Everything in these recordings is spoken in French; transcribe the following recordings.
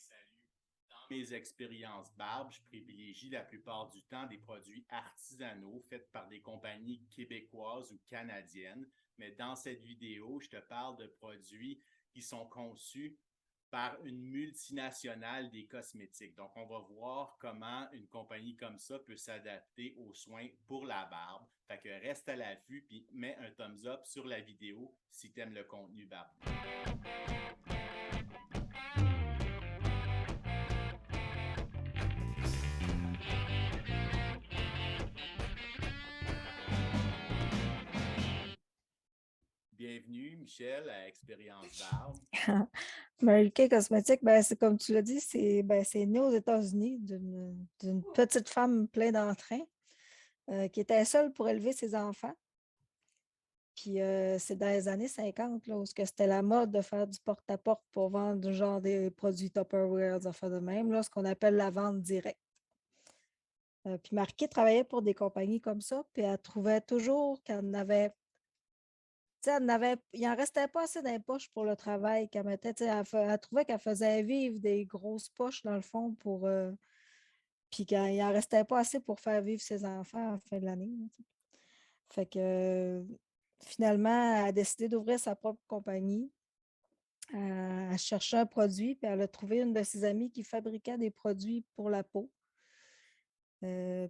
salut. Dans mes expériences barbe, je privilégie la plupart du temps des produits artisanaux faits par des compagnies québécoises ou canadiennes. Mais dans cette vidéo, je te parle de produits qui sont conçus par une multinationale des cosmétiques. Donc, on va voir comment une compagnie comme ça peut s'adapter aux soins pour la barbe. Fait que reste à l'affût puis mets un thumbs up sur la vidéo si tu aimes le contenu barbe. Bienvenue, Michel, à Expérience Barbe. Mary Kay Cosmetics, c'est comme tu l'as dit, c'est né aux États-Unis d'une petite femme pleine d'entrain qui était seule pour élever ses enfants. Puis c'est dans les années 50 là, où c'était la mode de faire du porte-à-porte pour vendre du genre des produits Tupperware, des affaires de même, là, ce qu'on appelle la vente directe. Puis Marquis travaillait pour des compagnies comme ça, puis elle trouvait toujours qu'elle n'avait il n'en restait pas assez dans les poches pour le travail qu'elle mettait. Elle trouvait qu'elle faisait vivre des grosses poches, dans le fond, puis qu'il n'en restait pas assez pour faire vivre ses enfants à la fin de l'année. Fait que finalement, elle a décidé d'ouvrir sa propre compagnie. Elle cherchait un produit, puis elle a trouvé une de ses amies qui fabriquait des produits pour la peau.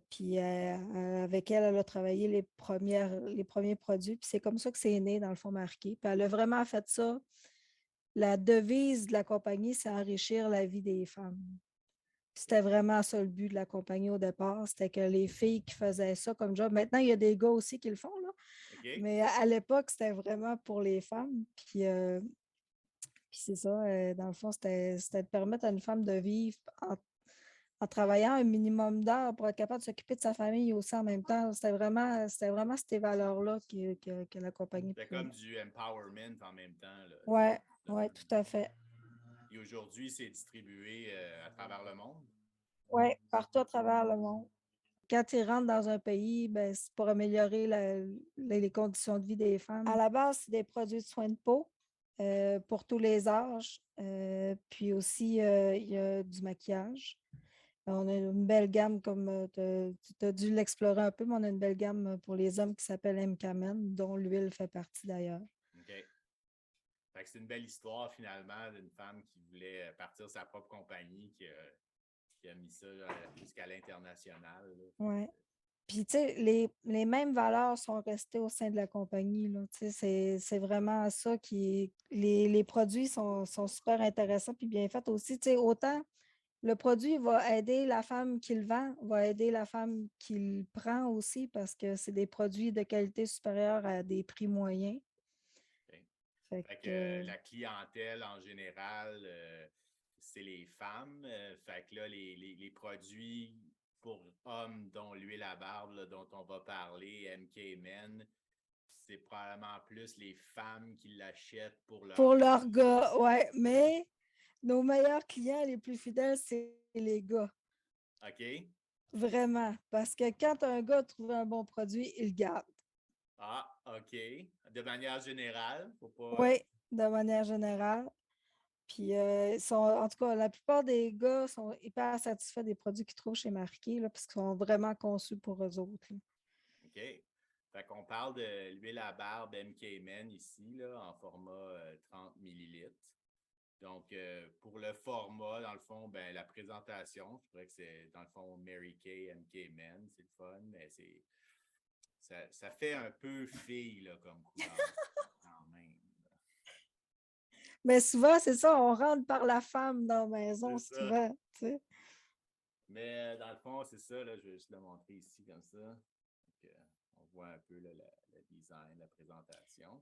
Puis avec elle, elle a travaillé les premiers produits. Puis c'est comme ça que c'est né, dans le fond, Marqué. Puis elle a vraiment fait ça. La devise de la compagnie, c'est enrichir la vie des femmes. C'était vraiment ça le but de la compagnie au départ. C'était que les filles qui faisaient ça comme job. Maintenant, il y a des gars aussi qui le font, là. OK? Mais à l'époque, c'était vraiment pour les femmes. Puis c'est ça, dans le fond, c'était de permettre à une femme de vivre en travaillant un minimum d'heures pour être capable de s'occuper de sa famille aussi en même temps. C'était vraiment ces valeurs-là que la compagnie C'est pouvait. comme du empowerment en même temps, là, tu Ouais, sais. ouais, tout à fait. Et aujourd'hui, c'est distribué à travers le monde. Oui, partout à travers le monde. Quand ils rentrent dans un pays, c'est pour améliorer les conditions de vie des femmes. À la base, c'est des produits de soins de peau pour tous les âges. Puis aussi, il y a du maquillage. On a une belle gamme, comme tu as dû l'explorer un peu, mais on a une belle gamme pour les hommes qui s'appelle MKmen, dont l'huile fait partie d'ailleurs. OK. Fait que c'est une belle histoire, finalement, d'une femme qui voulait partir sa propre compagnie, qui a mis ça jusqu'à l'international, là. Fait Ouais. que, Puis, tu sais, les mêmes valeurs sont restées au sein de la compagnie, là. Tu sais, c'est vraiment ça qui. Les produits sont super intéressants puis bien faits aussi. Tu sais, autant le produit va aider la femme qui le vend, va aider la femme qui le prend aussi parce que c'est des produits de qualité supérieure à des prix moyens. OK. Fait Fait que que, la clientèle en général, c'est les femmes. Fait que là, les produits pour hommes, dont l'huile à barbe, là, dont on va parler, MK Men, c'est probablement plus les femmes qui l'achètent pour leur pour leur homme. gars, ouais, mais nos meilleurs clients les plus fidèles, c'est les gars. OK? Vraiment. Parce que quand un gars trouve un bon produit, il le garde. Ah, OK. De manière générale, faut pas. Oui, de manière générale. Puis, en tout cas, la plupart des gars sont hyper satisfaits des produits qu'ils trouvent chez Marquis, là, parce qu'ils sont vraiment conçus pour eux autres, là. OK. Fait qu'on parle de l'huile à barbe MK Men ici, là, en format 30 millilitres. Donc, pour le format, dans le fond, ben, la présentation, je dirais que c'est, dans le fond, Mary Kay, MK Men, c'est le fun, mais ça fait un peu fille, là, comme couleur, quand même. Mais souvent, c'est ça, on rentre par la femme dans la maison, C'est ça. souvent, tu sais. Mais dans le fond, c'est ça, là, je vais juste le montrer ici, comme ça. Donc, on voit un peu là, le design, la présentation.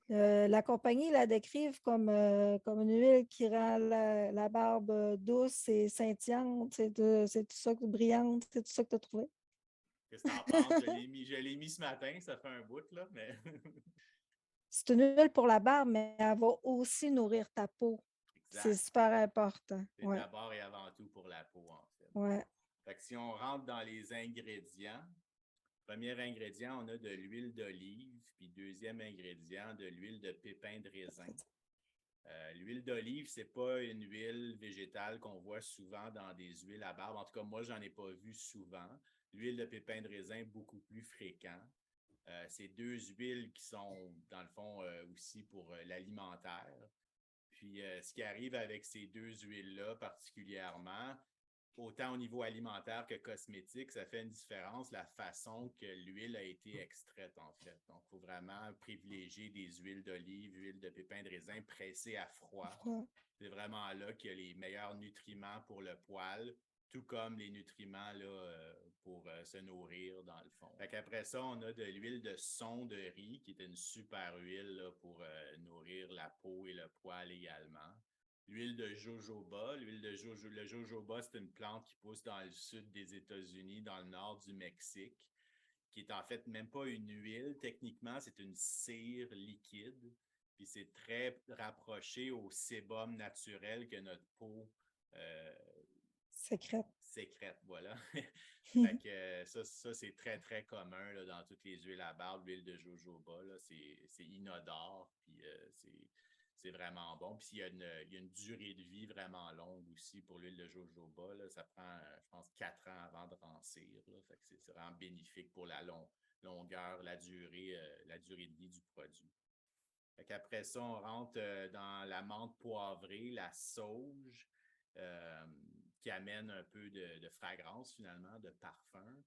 La compagnie la décrivent comme une huile qui rend la barbe douce et scintillante, c'est tout ça, brillante, c'est tout ça que tu as trouvé. Qu'est-ce que t'en penses? Je l'ai mis ce matin, ça fait un bout, là, mais C'est une huile pour la barbe, mais elle va aussi nourrir ta peau. C'est exact. super important. C'est Ouais, d'abord et avant tout pour la peau, en fait. ouais. Fait que si on rentre dans les ingrédients, premier ingrédient, on a de l'huile d'olive, puis deuxième ingrédient, de l'huile de pépin de raisin. L'huile d'olive, c'est pas une huile végétale qu'on voit souvent dans des huiles à barbe. En tout cas, moi, j'en ai pas vu souvent. L'huile de pépin de raisin, beaucoup plus fréquent. C'est deux huiles qui sont, dans le fond, aussi pour l'alimentaire. Puis, ce qui arrive avec ces deux huiles-là particulièrement, autant au niveau alimentaire que cosmétique, ça fait une différence la façon que l'huile a été extraite, en fait. Donc, il faut vraiment privilégier des huiles d'olive, huile de pépin de raisin pressées à froid. Ouais. C'est vraiment là qu'il y a les meilleurs nutriments pour le poil, tout comme les nutriments là, pour se nourrir, dans le fond. Fait qu'après ça, on a de l'huile de son de riz, qui est une super huile là, pour nourrir la peau et le poil également. L'huile de jojoba. Le jojoba, c'est une plante qui pousse dans le sud des États-Unis, dans le nord du Mexique, qui est en fait même pas une huile, techniquement, c'est une cire liquide. Puis c'est très rapproché au sébum naturel que notre peau euh, Sécrète. sécrète, voilà. Fait que ça c'est très, très commun là, dans toutes les huiles à barbe. L'huile de jojoba, là, c'est inodore, puis c'est vraiment bon. Puis il y a une durée de vie vraiment longue aussi pour l'huile de jojoba. Là. Ça prend, je pense, 4 ans avant de rancir. Là. Fait que c'est vraiment bénéfique pour la longueur, la durée de vie du produit. Fait qu'après ça, on rentre dans la menthe poivrée, la sauge, euh, qui amène un peu de fragrance finalement, de parfum.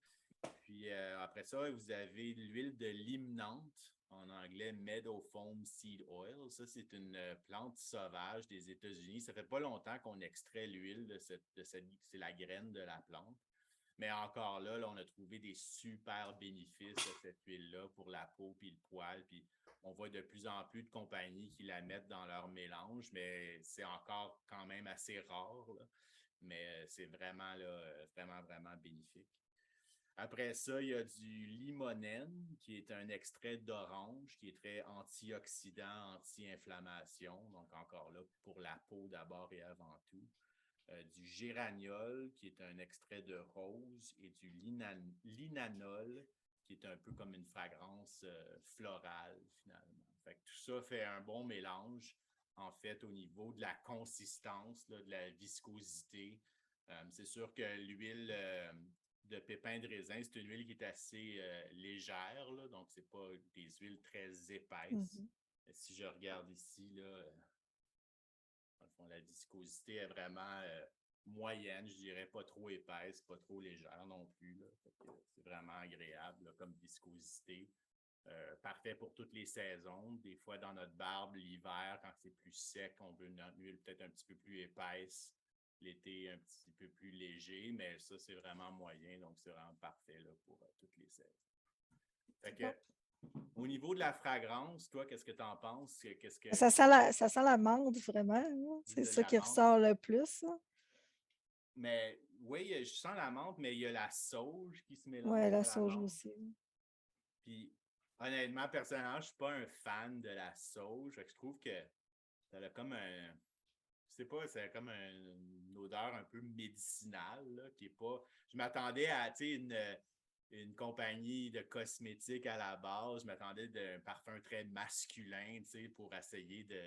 Puis après ça, vous avez l'huile de limonante, en anglais Meadow Foam Seed Oil. Ça, c'est une plante sauvage des États-Unis. Ça fait pas longtemps qu'on extrait l'huile c'est la graine de la plante. Mais encore là, on a trouvé des super bénéfices de cette huile-là pour la peau puis le poil. Puis on voit de plus en plus de compagnies qui la mettent dans leur mélange, mais c'est encore quand même assez rare. Là. Mais c'est vraiment, là, vraiment, vraiment bénéfique. Après ça, il y a du limonène, qui est un extrait d'orange, qui est très antioxydant, anti-inflammation. Donc, encore là, pour la peau d'abord et avant tout. Du géraniol, qui est un extrait de rose, et du linanol, qui est un peu comme une fragrance florale, finalement. Fait que tout ça fait un bon mélange, en fait, au niveau de la consistance, là, de la viscosité. C'est sûr que l'huile de pépin de raisin, c'est une huile qui est assez légère, là, donc c'est pas des huiles très épaisses. Mhm. Si je regarde ici, là, dans le fond, la viscosité est vraiment moyenne, je dirais, pas trop épaisse, pas trop légère non plus. Là. C'est vraiment agréable là, comme viscosité. Parfait pour toutes les saisons. Des fois, dans notre barbe, l'hiver, quand c'est plus sec, on veut une huile peut-être un petit peu plus épaisse. L'été, un petit peu plus léger, mais ça, c'est vraiment moyen, donc c'est vraiment parfait là, pour toutes les saisons. Fait que, au niveau de la fragrance, toi, qu'est-ce que tu en penses? Qu'est-ce que Ça sent la menthe, vraiment. Là. C'est de ça la qui menthe? ressort le plus. Là. Mais oui, je sens la menthe, mais il y a la sauge qui se Ouais, mélange la à la sauge menthe. aussi. Puis, honnêtement, personnellement, je ne suis pas un fan de la sauge. Je trouve que ça a comme un. Je sais pas, c'est comme une odeur un peu médicinale, là, qui est pas. Je m'attendais à une compagnie de cosmétiques à la base. Je m'attendais d'un parfum très masculin, pour essayer de.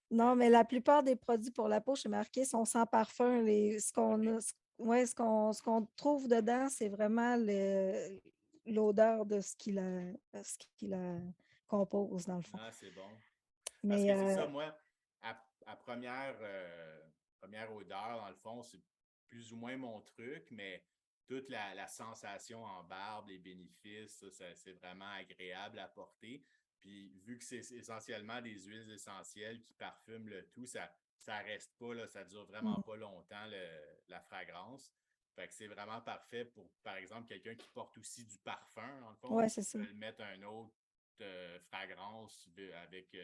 Non, mais la plupart des produits pour la peau, j'ai marqué, sont sans parfum. OK. Ouais, ce qu'on trouve dedans, c'est vraiment l'odeur de ce qui la compose, dans le fond. Ah, c'est bon. Parce Mais que c'est ça, moi, à première odeur, dans le fond, c'est plus ou moins mon truc, mais toute la sensation en barbe, les bénéfices, c'est vraiment agréable à porter. Puis vu que c'est essentiellement des huiles essentielles qui parfument le tout, ça reste pas, là, ça dure vraiment mm, pas longtemps, la fragrance. Fait que c'est vraiment parfait pour, par exemple, quelqu'un qui porte aussi du parfum, dans le fond, ouais, puis c'est qui ça. veut mettre un autre fragrance avec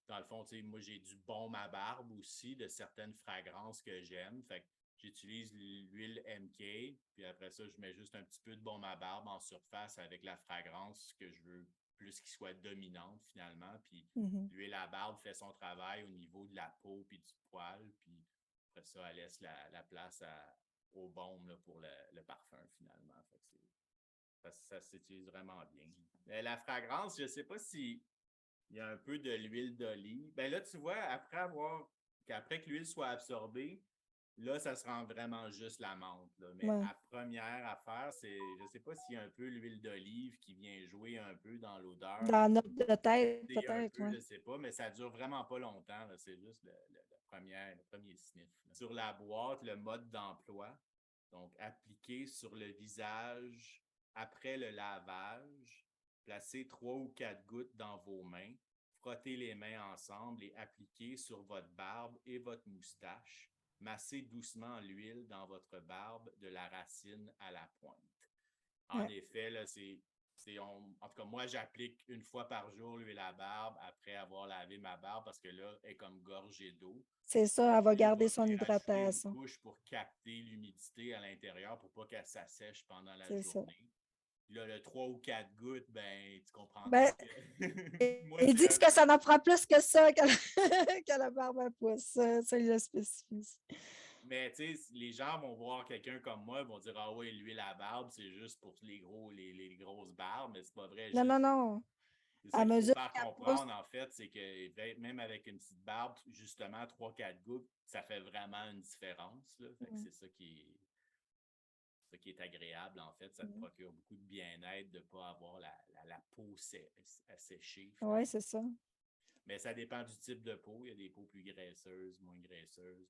dans le fond, moi, j'ai du baume à barbe aussi, de certaines fragrances que j'aime. Fait que j'utilise l'huile MK, puis après ça, je mets juste un petit peu de baume à barbe en surface avec la fragrance que je veux plus qui soit dominante finalement. Puis Mhm. l'huile à barbe fait son travail au niveau de la peau puis du poil. Puis après ça, elle laisse la place au baume là, pour le parfum finalement. Fait que ça s'utilise vraiment bien. Mais la fragrance, je ne sais pas si Il y a un peu de l'huile d'olive. Ben là, tu vois, qu'après que l'huile soit absorbée, là, ça se rend vraiment juste la menthe, là. Mais Ouais. à première affaire, je ne sais pas s'il y a un peu l'huile d'olive qui vient jouer un peu dans l'odeur, Dans notre de tête, c'est un peut-être, peu, ouais. je sais pas, mais ça dure vraiment pas longtemps, là. C'est juste le premier sniff, là. Sur la boîte, le mode d'emploi, donc appliquer sur le visage après le lavage, placez 3 ou 4 gouttes dans vos mains, frottez les mains ensemble et appliquez sur votre barbe et votre moustache. Massez doucement l'huile dans votre barbe de la racine à la pointe. En Ouais. effet, là, en tout cas, moi, j'applique 1 fois par jour l'huile à barbe après avoir lavé ma barbe parce que là, elle est comme gorgée d'eau. C'est ça, elle va L'huile garder va son venir ajouter une hydratation. couche pour capter l'humidité à l'intérieur pour pas qu'elle s'assèche pendant la C'est ça. journée. Là, le 3 ou 4 gouttes, ben, tu comprendras Ben, que moi, ils c'est disent que ça en prend plus que ça que la barbe à pouce. Ça, il le spécifie. Mais tu sais, les gens vont voir quelqu'un comme moi, vont dire ah oui, l'huile à barbe, c'est juste pour les grosses barbes, mais c'est pas vrai. Non, non, non. C'est ça À qu'il faut mesure faire qu'elle pousse, comprendre, en fait, c'est que même avec une petite barbe, justement, 3 ou 4 gouttes, ça fait vraiment une différence, là. Fait que c'est ça qui est agréable, en fait. Ça te procure beaucoup de bien-être de ne pas avoir la peau asséchée, oui, finalement. c'est ça. Mais ça dépend du type de peau. Il y a des peaux plus graisseuses, moins graisseuses,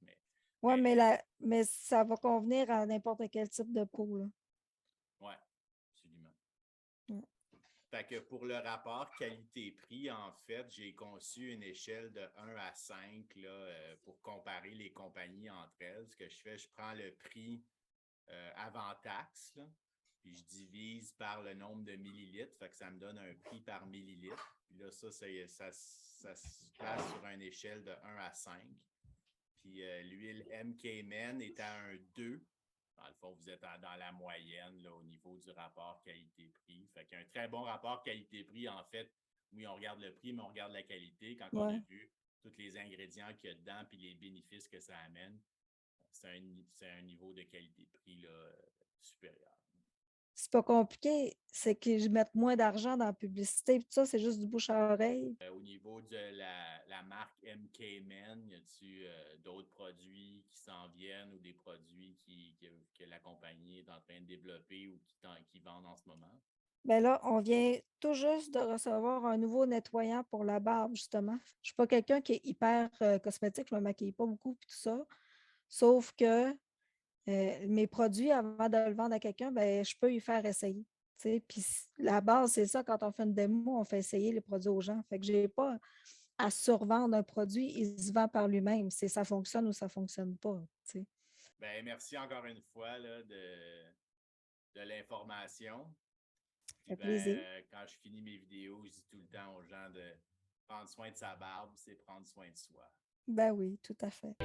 Oui, mais mais ça va convenir à n'importe quel type de peau, là. ouais, absolument. Mm. Fait que pour le rapport qualité-prix, en fait, j'ai conçu une échelle de 1 à 5 là, pour comparer les compagnies entre elles. Ce que je fais, je prends le prix avant taxe, là, puis je divise par le nombre de millilitres, fait que ça me donne un prix par millilitre. Puis là, ça se place sur une échelle de 1 à 5. Puis l'huile MK-Men est à un 2. Dans le fond, vous êtes dans la moyenne là, au niveau du rapport qualité-prix. Fait qu'il y a un très bon rapport qualité-prix, en fait. Oui, on regarde le prix, mais on regarde la qualité. Quand on a vu tous les ingrédients qu'il y a dedans puis les bénéfices que ça amène, c'est un niveau de qualité-prix là, supérieur. C'est pas compliqué, c'est qu'ils mettent moins d'argent dans la publicité. Tout ça, c'est juste du bouche à oreille. Au niveau de la marque MK-Men, y a-t-il d'autres produits qui s'en viennent ou des produits que la compagnie est en train de développer ou qui vendent en ce moment? Bien là, on vient tout juste de recevoir un nouveau nettoyant pour la barbe, justement. Je ne suis pas quelqu'un qui est hyper cosmétique, je ne me maquille pas beaucoup et tout ça. Sauf que mes produits, avant de le vendre à quelqu'un, ben, je peux y faire essayer. Puis la base, c'est ça, quand on fait une démo, on fait essayer les produits aux gens. Fait que je n'ai pas à survendre un produit, il se vend par lui-même. C'est ça fonctionne ou ça ne fonctionne pas. Ben, merci encore une fois là, de l'information. Ça fait plaisir. Ben, quand je finis mes vidéos, je dis tout le temps aux gens de prendre soin de sa barbe, c'est prendre soin de soi. Ben oui, tout à fait.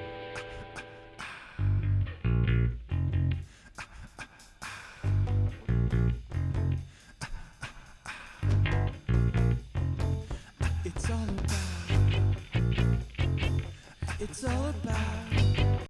It's all about